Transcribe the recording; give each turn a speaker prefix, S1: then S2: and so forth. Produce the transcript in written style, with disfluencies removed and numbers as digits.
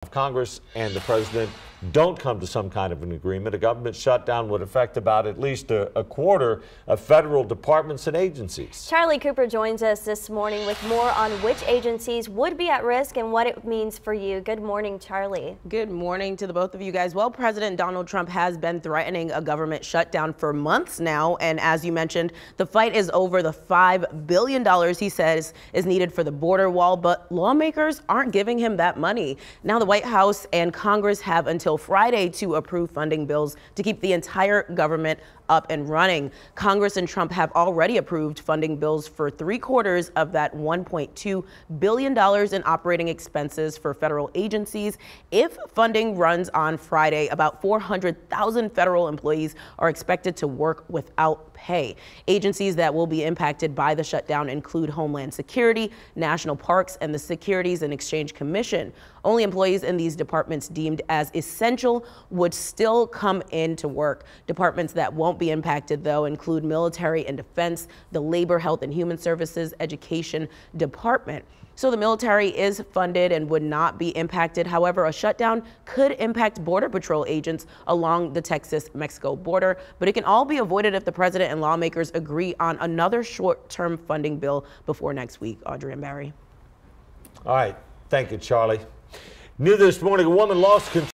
S1: If Congress and the president don't come to some kind of an agreement, a government shutdown would affect about at least a quarter of federal departments and agencies.
S2: Charlie Cooper joins us this morning with more on which agencies would be at risk and what it means for you. Good morning, Charlie.
S3: Good morning to the both of you guys. Well, President Donald Trump has been threatening a government shutdown for months now. And as you mentioned, the fight is over the $5 billion he says is needed for the border wall. But lawmakers aren't giving him that money. Now the White House and Congress have until Friday to approve funding bills to keep the entire government up and running. Congress and Trump have already approved funding bills for 3/4 of that $1.2 billion in operating expenses for federal agencies. If funding runs on Friday, about 400,000 federal employees are expected to work without pay. Agencies that will be impacted by the shutdown include Homeland Security, National Parks, and the Securities and Exchange Commission. Only employees in these departments deemed as essential would still come into work. Departments that won't be impacted, though, include military and defense, the Labor, Health and Human Services, Education Department. So the military is funded and would not be impacted. However, a shutdown could impact Border Patrol agents along the Texas-Mexico border, but it can all be avoided if the president and lawmakers agree on another short-term funding bill before next week. Audrey and Barry.
S1: All right. Thank you, Charlie. New this morning, a woman lost control